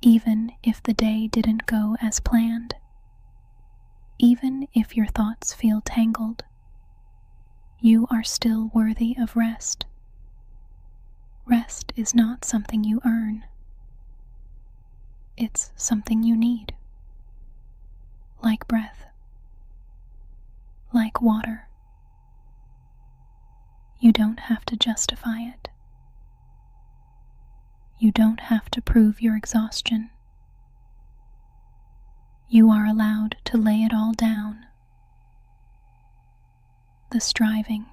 even if the day didn't go as planned, even if your thoughts feel tangled, you are still worthy of rest. Rest is not something you earn. It's something you need. Like breath, like water. You don't have to justify it. You don't have to prove your exhaustion. You are allowed to lay it all down. The striving,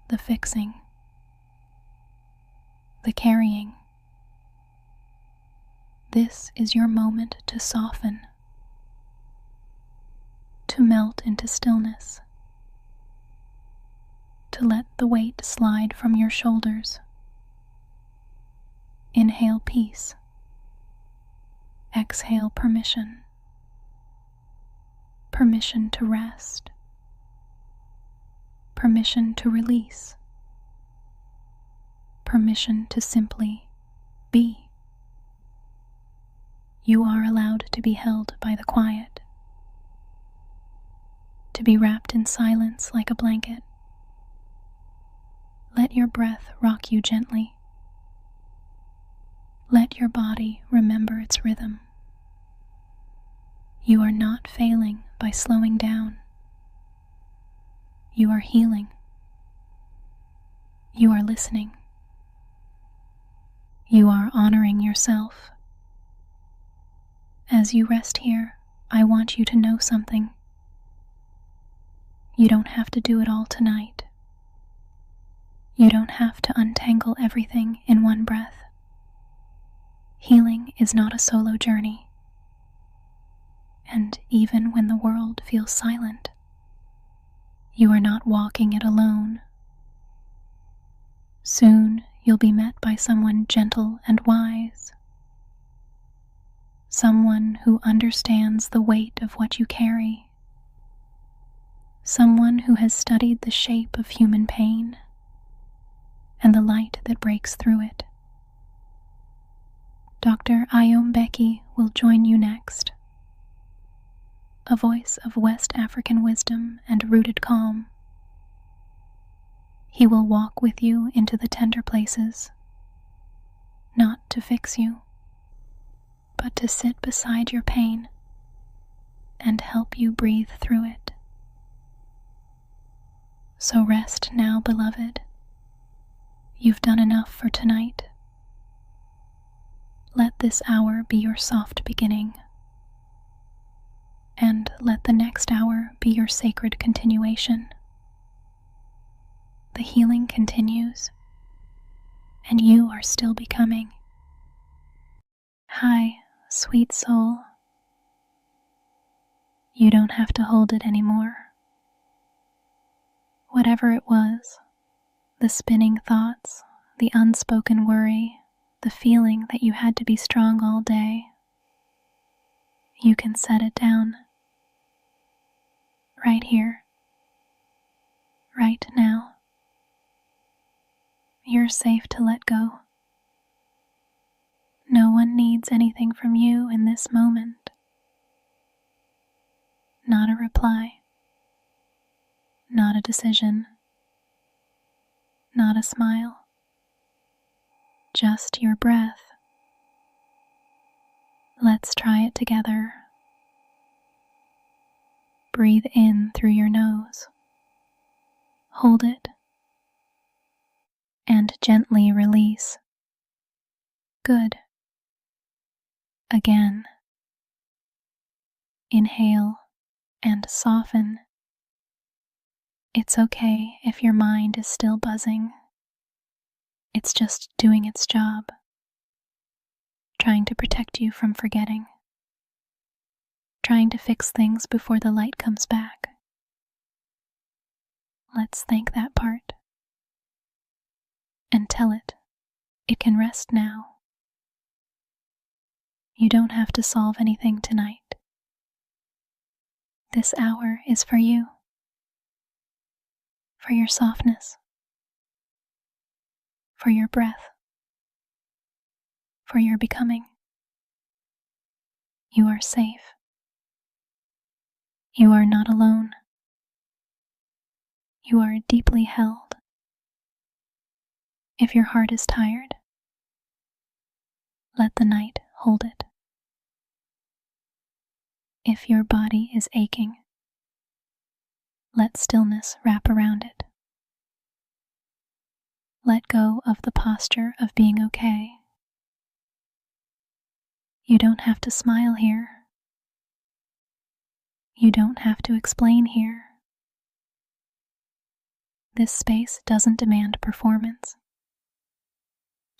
the fixing, the carrying. This is your moment to soften, to melt into stillness, to let the weight slide from your shoulders. Inhale peace. Exhale permission. Permission to rest. Permission to release. Permission to simply be. You are allowed to be held by the quiet, to be wrapped in silence like a blanket. Let your breath rock you gently. Let your body remember its rhythm. You are not failing by slowing down. You are healing. You are listening. You are honoring yourself. As you rest here, I want you to know something. You don't have to do it all tonight. You don't have to untangle everything in one breath. Healing is not a solo journey. And even when the world feels silent, you are not walking it alone. Soon you'll be met by someone gentle and wise. Someone who understands the weight of what you carry. Someone who has studied the shape of human pain and the light that breaks through it. Dr. Ayom Becky will join you next. A voice of West African wisdom and rooted calm. He will walk with you into the tender places, not to fix you, but to sit beside your pain and help you breathe through it. So rest now, beloved. You've done enough for tonight. Let this hour be your soft beginning, and let the next hour be your sacred continuation. The healing continues, and you are still becoming. Hi, sweet soul. You don't have to hold it anymore. Whatever it was, the spinning thoughts, the unspoken worry, the feeling that you had to be strong all day, you can set it down. Right here. Right now. You're safe to let go. No one needs anything from you in this moment. Not a reply. Not a decision. Not a smile. Just your breath. Let's try it together. Breathe in through your nose. Hold it. And gently release. Good. Again. Inhale and soften. It's okay if your mind is still buzzing. It's just doing its job, trying to protect you from forgetting, trying to fix things before the light comes back. Let's thank that part and tell it can rest now. You don't have to solve anything tonight. This hour is for you, for your softness, for your breath, for your becoming. You are safe. You are not alone. You are deeply held. If your heart is tired, let the night hold it. If your body is aching, let stillness wrap around it. Let go of the posture of being okay. You don't have to smile here. You don't have to explain here. This space doesn't demand performance.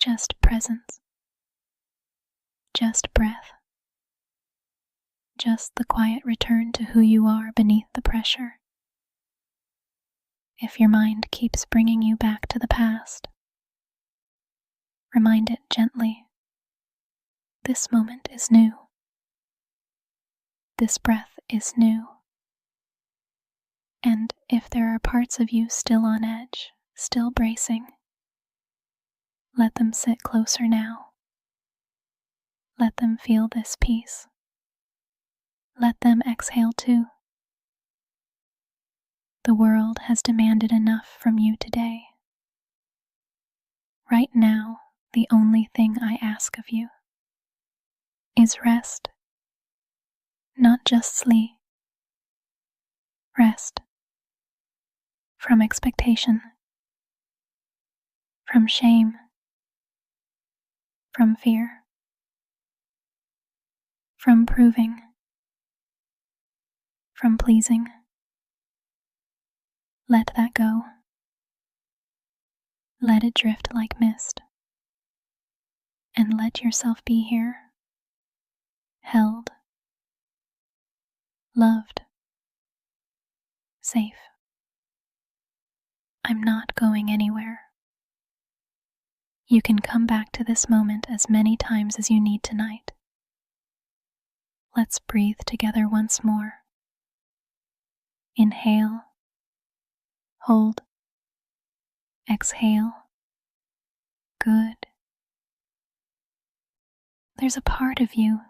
Just presence. Just breath. Just the quiet return to who you are beneath the pressure. If your mind keeps bringing you back to the past, remind it gently. This moment is new. This breath is new. And if there are parts of you still on edge, still bracing, let them sit closer now. Let them feel this peace. Let them exhale too. The world has demanded enough from you today. Right now, the only thing I ask of you is rest. Not just sleep. Rest. From expectation. From shame. From fear. From proving. From pleasing. Let that go. Let it drift like mist. And let yourself be here, held, loved, safe. I'm not going anywhere. You can come back to this moment as many times as you need tonight. Let's breathe together once more. Inhale, hold, exhale. Good. There's a part of you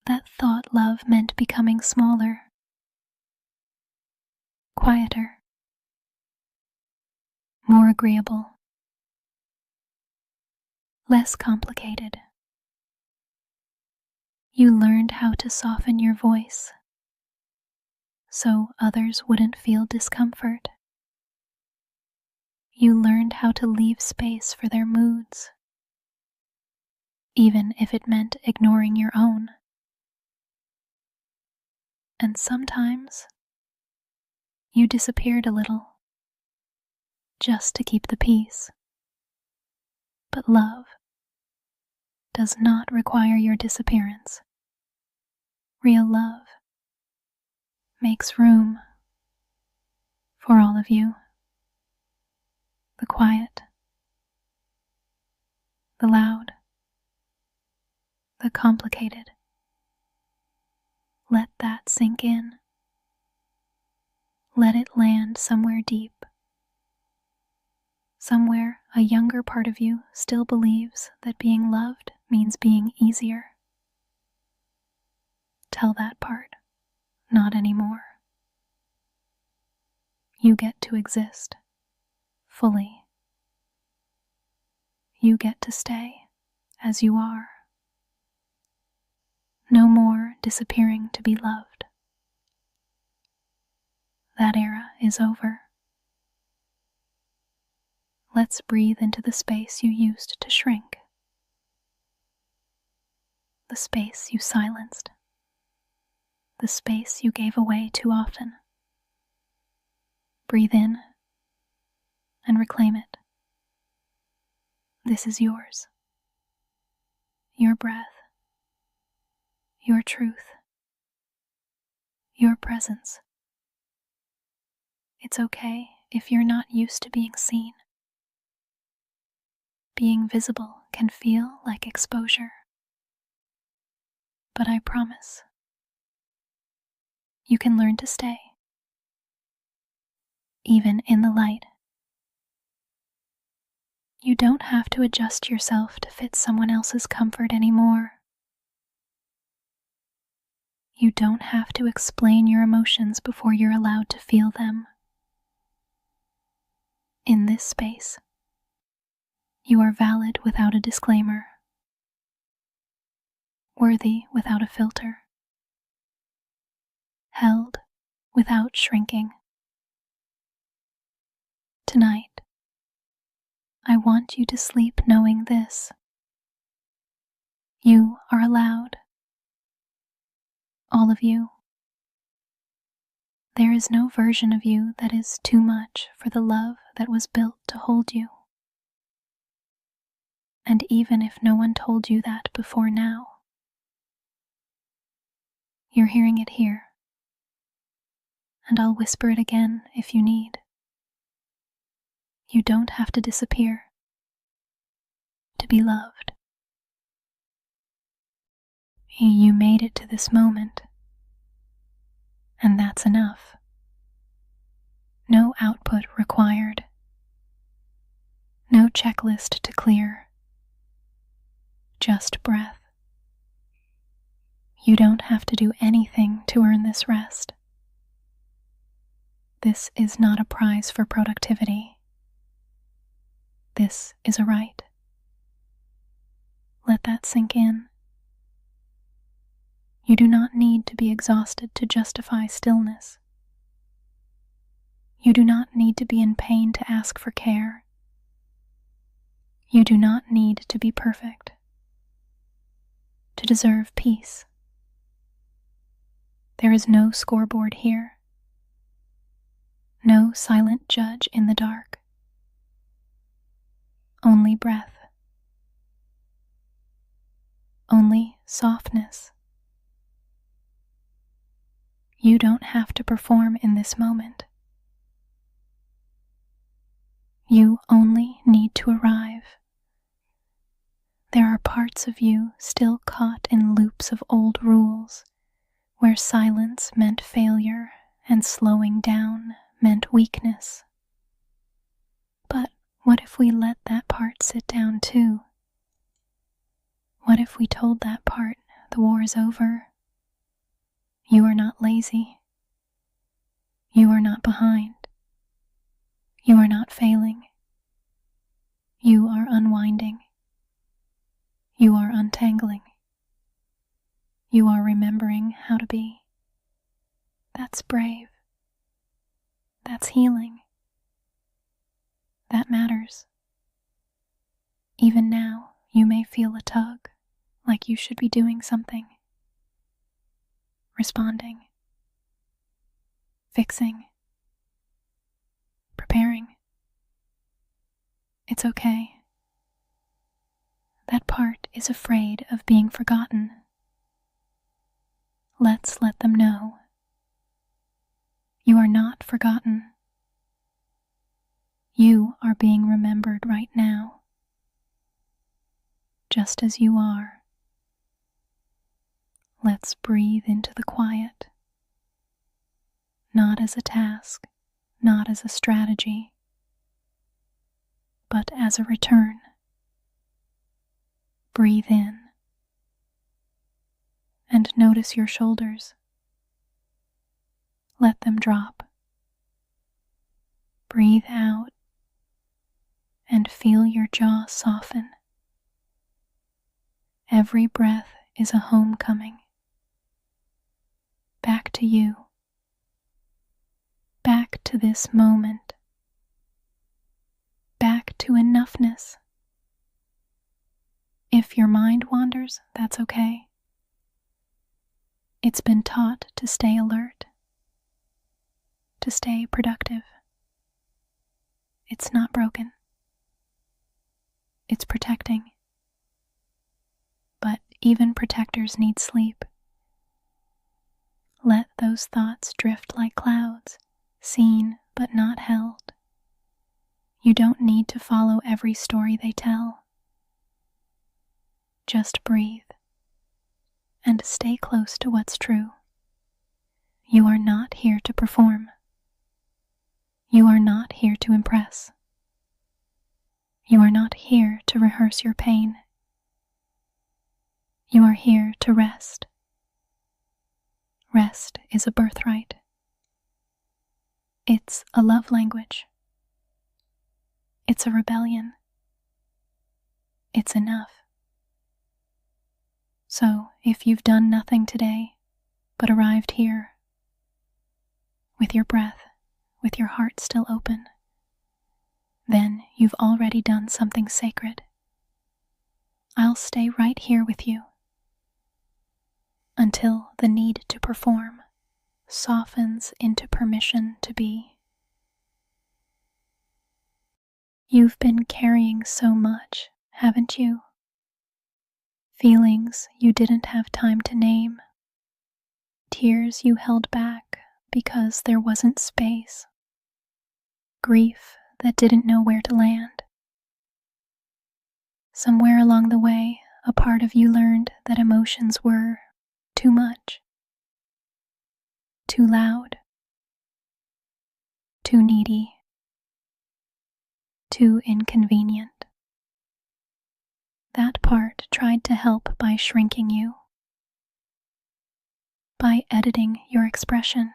that thought love meant becoming smaller, quieter, more agreeable, less complicated. You learned how to soften your voice so others wouldn't feel discomfort. You learned how to leave space for their moods, even if it meant ignoring your own. And sometimes you disappeared a little, just to keep the peace. But love does not require your disappearance. Real love makes room for all of you. The quiet, the loud, the complicated. Let that sink in. Let it land somewhere deep. Somewhere a younger part of you still believes that being loved means being easier. Tell that part, not anymore. You get to exist fully. You get to stay as you are. No more disappearing to be loved. That era is over. Let's breathe into the space you used to shrink. The space you silenced. The space you gave away too often. Breathe in and reclaim it. This is yours. Your breath. Your truth. Your presence. It's okay if you're not used to being seen. Being visible can feel like exposure. But I promise, you can learn to stay, even in the light. You don't have to adjust yourself to fit someone else's comfort anymore. You don't have to explain your emotions before you're allowed to feel them. In this space, you are valid without a disclaimer, worthy without a filter, held without shrinking. Tonight, I want you to sleep knowing this. You are allowed. All of you. There is no version of you that is too much for the love that was built to hold you. And even if no one told you that before now, you're hearing it here, and I'll whisper it again if you need. You don't have to disappear to be loved. You made it to this moment, and that's enough. No output required. No checklist to clear. Just breath. You don't have to do anything to earn this rest. This is not a prize for productivity. This is a right. Let that sink in. You do not need to be exhausted to justify stillness. You do not need to be in pain to ask for care. You do not need to be perfect to deserve peace. There is no scoreboard here. No silent judge in the dark. Only breath. Only softness. You don't have to perform in this moment. You only need to arrive. There are parts of you still caught in loops of old rules, where silence meant failure and slowing down meant weakness. But what if we let that part sit down too? What if we told that part the war is over? You are not lazy. You are not behind. You are not failing. You are unwinding. You are untangling. You are remembering how to be. That's brave. That's healing. That matters. Even now, you may feel a tug, like you should be doing something. Responding. Fixing. Preparing. It's okay. That part is afraid of being forgotten. Let's let them know. You are not forgotten. You are being remembered right now, just as you are. Let's breathe into the quiet, not as a task, not as a strategy, but as a return. Breathe in and notice your shoulders. Let them drop. Breathe out and feel your jaw soften. Every breath is a homecoming. Back to you. Back to this moment. Back to enoughness. If your mind wanders, that's okay. It's been taught to stay alert, to stay productive. It's not broken. It's protecting. But even protectors need sleep. Let those thoughts drift like clouds, seen but not held. You don't need to follow every story they tell. Just breathe and stay close to what's true. You are not here to perform. You are not here to impress. You are not here to rehearse your pain. You are here to rest. Rest is a birthright. It's a love language. It's a rebellion. It's enough. So, if you've done nothing today but arrived here, with your breath, with your heart still open, then you've already done something sacred. I'll stay right here with you until the need to perform softens into permission to be. You've been carrying so much, haven't you? Feelings you didn't have time to name, tears you held back because there wasn't space, grief that didn't know where to land. Somewhere along the way, a part of you learned that emotions were too much, too loud, too needy, too inconvenient. That part tried to help by shrinking you, by editing your expression,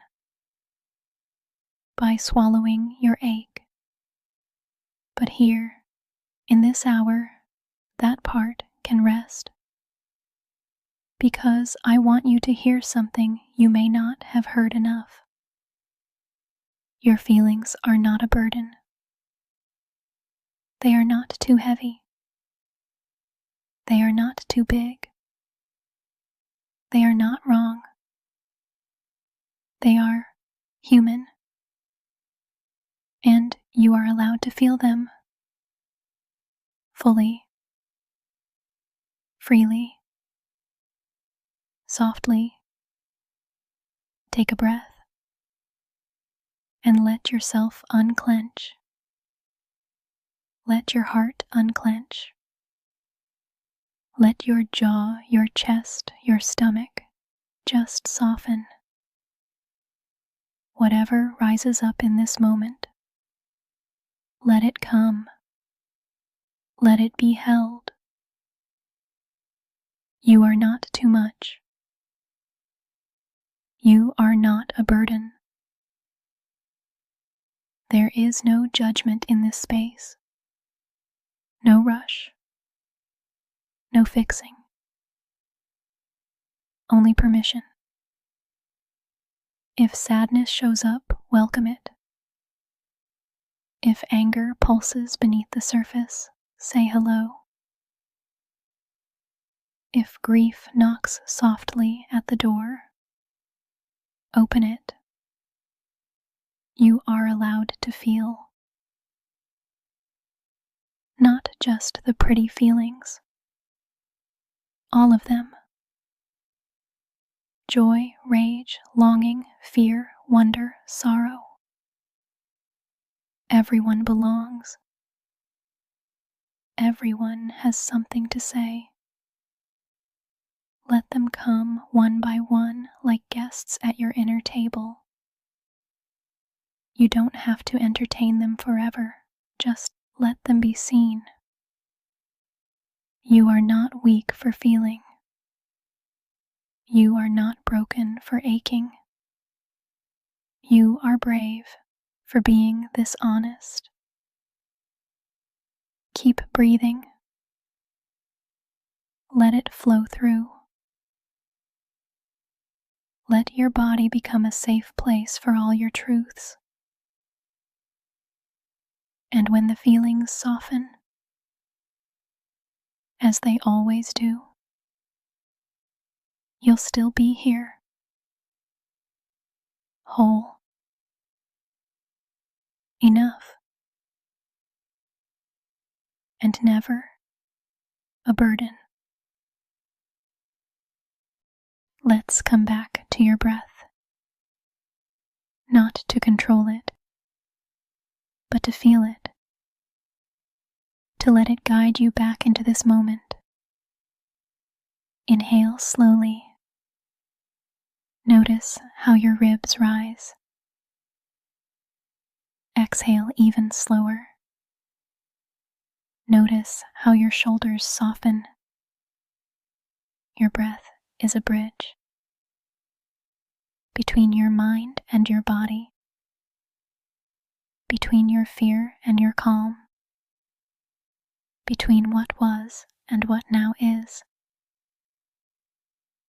by swallowing your ache. But here, in this hour, that part can rest. Because I want you to hear something you may not have heard enough. Your feelings are not a burden. They are not too heavy. They are not too big. They are not wrong. They are human. And you are allowed to feel them fully, freely, softly. Take a breath and let yourself unclench. Let your heart unclench. Let your jaw, your chest, your stomach just soften. Whatever rises up in this moment, let it come. Let it be held. You are not too much. You are not a burden. There is no judgment in this space. No rush. No fixing. Only permission. If sadness shows up, welcome it. If anger pulses beneath the surface, say hello. If grief knocks softly at the door, open it. You are allowed to feel. Not just the pretty feelings. All of them. Joy, rage, longing, fear, wonder, sorrow. Everyone belongs. Everyone has something to say. Let them come one by one like guests at your inner table. You don't have to entertain them forever. Just let them be seen. You are not weak for feeling. You are not broken for aching. You are brave for being this honest. Keep breathing. Let it flow through. Let your body become a safe place for all your truths. And when the feelings soften, as they always do, you'll still be here, whole, enough, and never a burden. Let's come back to your breath, not to control it, but to feel it, to let it guide you back into this moment. Inhale slowly. Notice how your ribs rise. Exhale even slower. Notice how your shoulders soften. Your breath is a bridge between your mind and your body, between your fear and your calm, between what was and what now is.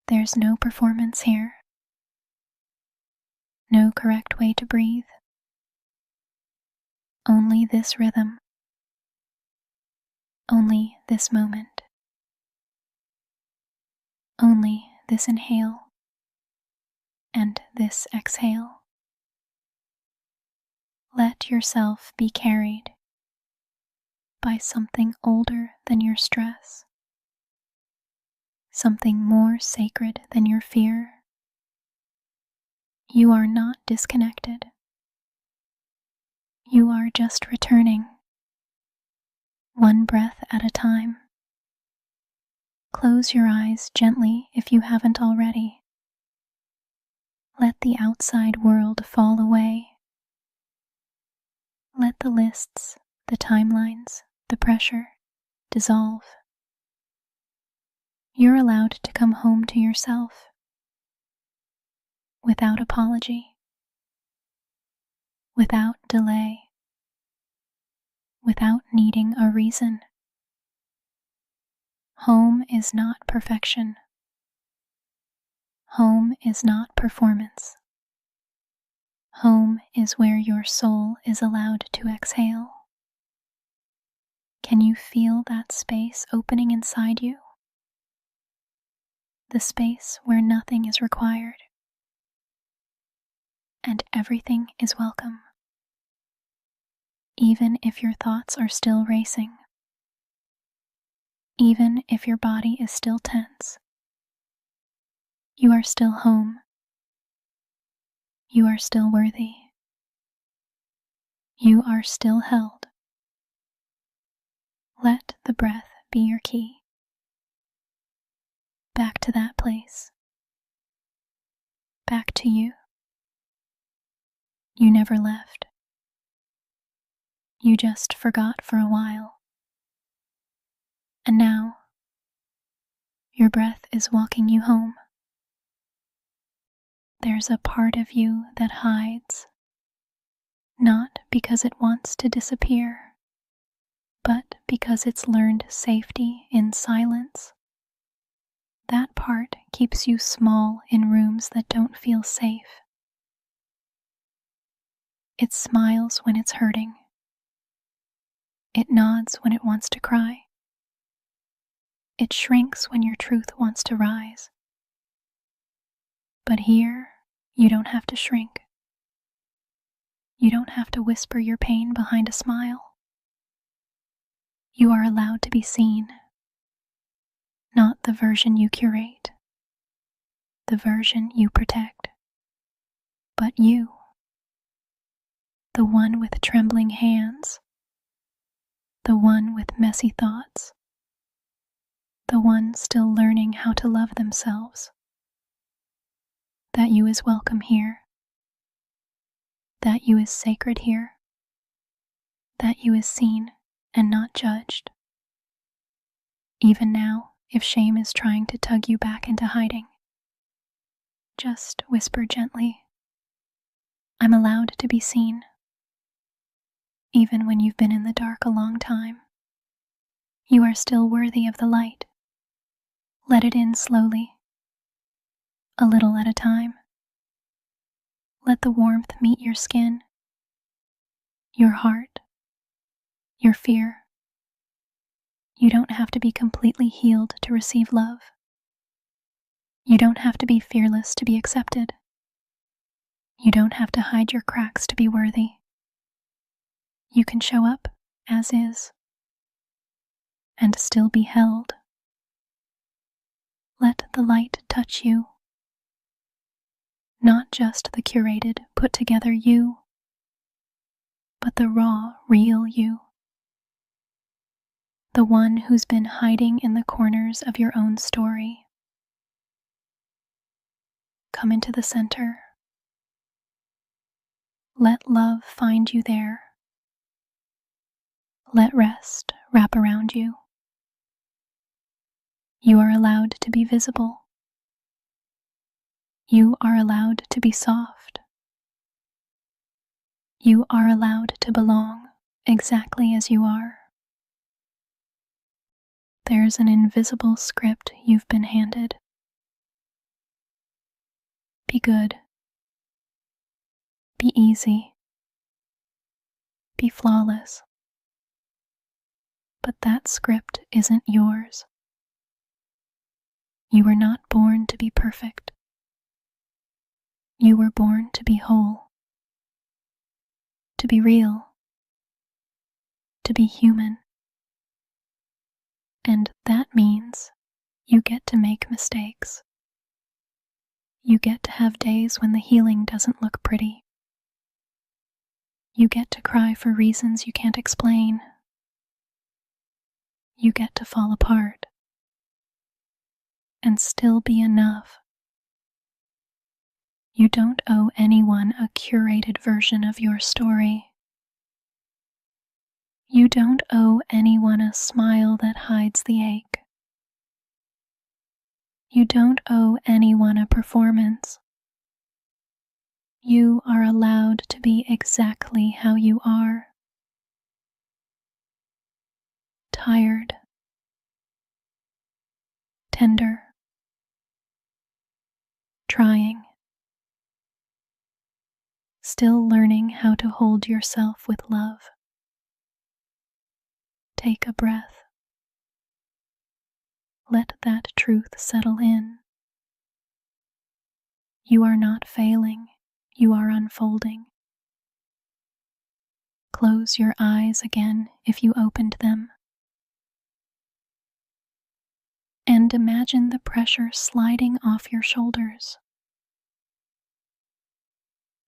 There's no performance here, no correct way to breathe, only this rhythm, only this moment, only this inhale and this exhale. Let yourself be carried by something older than your stress, something more sacred than your fear. You are not disconnected. You are just returning, one breath at a time. Close your eyes gently if you haven't already. Let the outside world fall away. Let the lists, the timelines, the pressure dissolve. You're allowed to come home to yourself without apology, without delay, without needing a reason. Home is not perfection. Home is not performance. Home is where your soul is allowed to exhale. Can you feel that space opening inside you? The space where nothing is required and everything is welcome, even if your thoughts are still racing, even if your body is still tense. You are still home. You are still worthy. You are still held. Let the breath be your key. Back to that place. Back to you. You never left. You just forgot for a while. And now, your breath is walking you home. There's a part of you that hides, not because it wants to disappear, but because it's learned safety in silence. That part keeps you small in rooms that don't feel safe. It smiles when it's hurting. It nods when it wants to cry. It shrinks when your truth wants to rise. But here, you don't have to shrink. You don't have to whisper your pain behind a smile. You are allowed to be seen, not the version you curate, the version you protect, but you, the one with trembling hands, the one with messy thoughts, the one still learning how to love themselves. That you is welcome here. That you is sacred here. That you is seen and not judged. Even now, if shame is trying to tug you back into hiding, just whisper gently, I'm allowed to be seen. Even when you've been in the dark a long time, you are still worthy of the light. Let it in slowly, a little at a time. Let the warmth meet your skin, your heart, your fear. You don't have to be completely healed to receive love. You don't have to be fearless to be accepted. You don't have to hide your cracks to be worthy. You can show up as is and still be held. Let the light touch you. Not just the curated, put together you, but the raw, real you. The one who's been hiding in the corners of your own story. Come into the center. Let love find you there. Let rest wrap around you. You are allowed to be visible. You are allowed to be soft. You are allowed to belong exactly as you are. There's an invisible script you've been handed. Be good. Be easy. Be flawless. But that script isn't yours. You were not born to be perfect. You were born to be whole, to be real, to be human. And that means you get to make mistakes. You get to have days when the healing doesn't look pretty. You get to cry for reasons you can't explain. You get to fall apart and still be enough. You don't owe anyone a curated version of your story. You don't owe anyone a smile that hides the ache. You don't owe anyone a performance. You are allowed to be exactly how you are. Tired, tender, trying, still learning how to hold yourself with love. Take a breath. Let that truth settle in. You are not failing, you are unfolding. Close your eyes again if you opened them. And imagine the pressure sliding off your shoulders.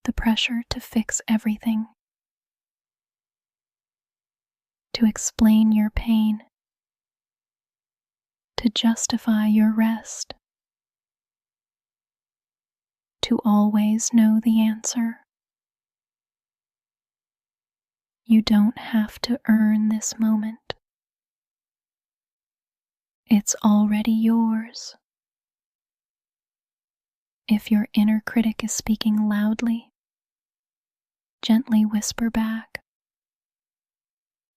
The pressure to fix everything. To explain your pain. To justify your rest. To always know the answer. You don't have to earn this moment. It's already yours. If your inner critic is speaking loudly, gently whisper back,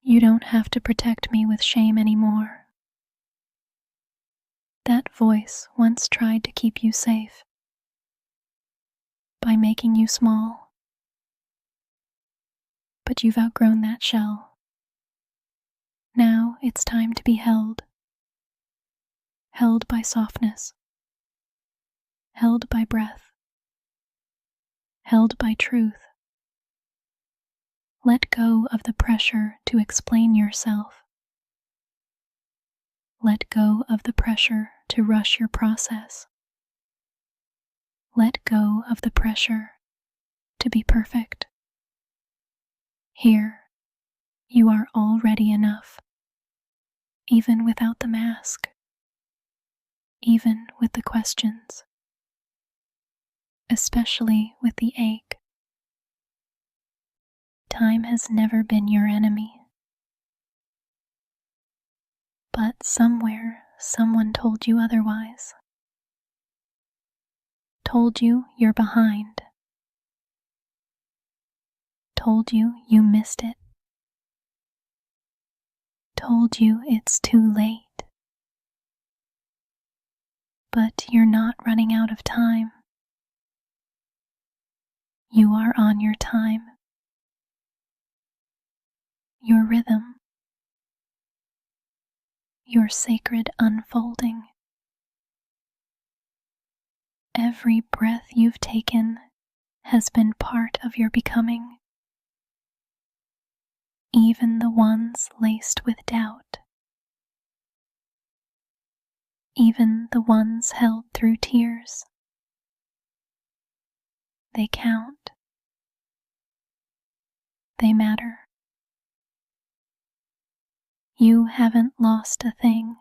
"You don't have to protect me with shame anymore." That voice once tried to keep you safe by making you small. But you've outgrown that shell. Now it's time to be held. Held by softness. Held by breath. Held by truth. Let go of the pressure to explain yourself. Let go of the pressure to rush your process. Let go of the pressure to be perfect. Here, you are already enough, even without the mask, even with the questions, especially with the ache. Time has never been your enemy. But somewhere, someone told you otherwise. Told you you're behind. Told you you missed it. Told you it's too late. But you're not running out of time. You are on your time. Your rhythm. Your sacred unfolding. Every breath you've taken has been part of your becoming, even the ones laced with doubt, even the ones held through tears. They count. They matter. You haven't lost a thing.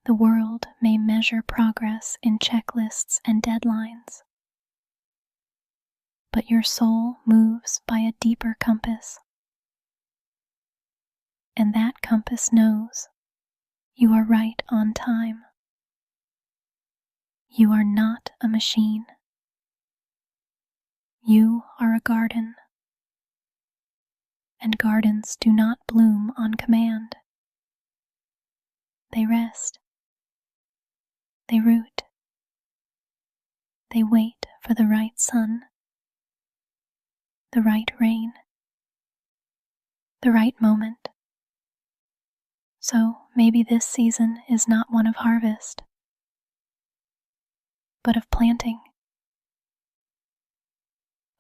The world may measure progress in checklists and deadlines, but your soul moves by a deeper compass. and that compass knows you are right on time. You are not a machine. You are a garden, and gardens do not bloom on command. They rest. They root. They wait for the right sun, the right rain, the right moment. So maybe this season is not one of harvest, but of planting,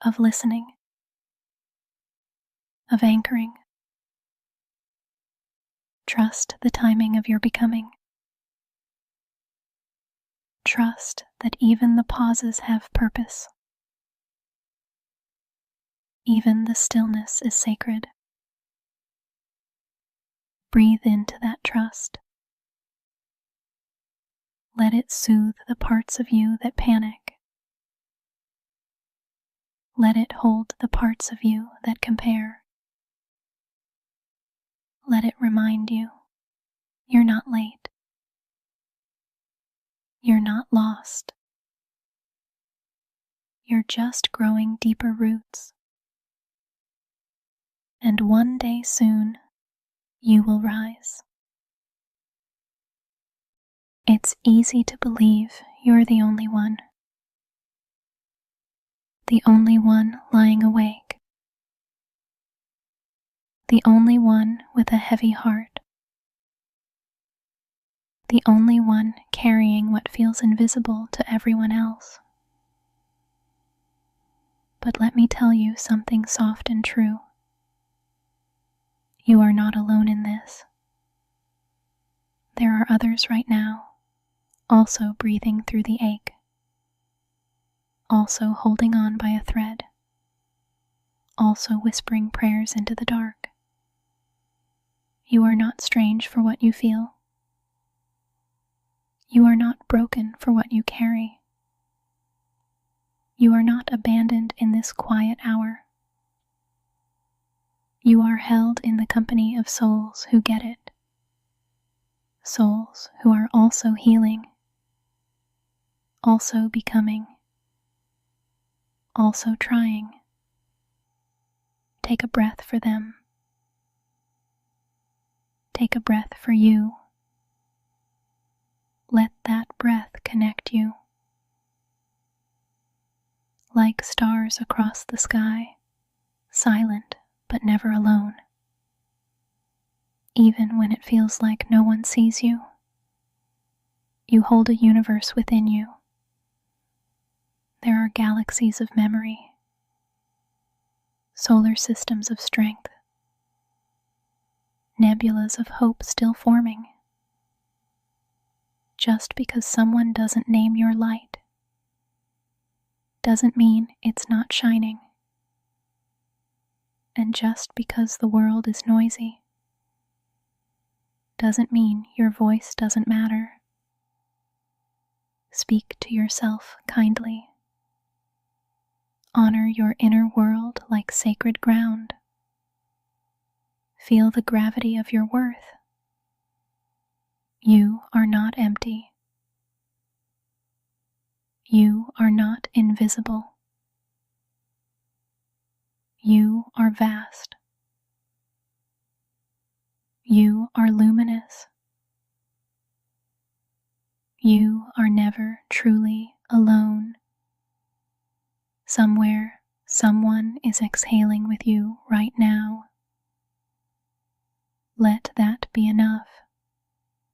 of listening, of anchoring. Trust the timing of your becoming. Trust that even the pauses have purpose. Even the stillness is sacred. Breathe into that trust. Let it soothe the parts of you that panic. Let it hold the parts of you that compare. Let it remind you you're not late. You're not lost. You're just growing deeper roots. And one day soon, you will rise. It's easy to believe you're the only one. The only one lying awake. The only one with a heavy heart. The only one carrying what feels invisible to everyone else. But let me tell you something soft and true. You are not alone in this. There are others right now, also breathing through the ache, also holding on by a thread, also whispering prayers into the dark. You are not strange for what you feel. You are not broken for what you carry. You are not abandoned in this quiet hour. You are held in the company of souls who get it. Souls who are also healing, also becoming, also trying. Take a breath for them. Take a breath for you. Let that breath connect you. Like stars across the sky, silent but never alone. Even when it feels like no one sees you, you hold a universe within you. There are galaxies of memory, solar systems of strength, nebulas of hope still forming. Just because someone doesn't name your light doesn't mean it's not shining. And just because the world is noisy doesn't mean your voice doesn't matter. Speak to yourself kindly. Honor your inner world like sacred ground. Feel the gravity of your worth. You are not empty. You are not invisible. You are vast. You are luminous. You are never truly alone. Somewhere, someone is exhaling with you right now. Let that be enough.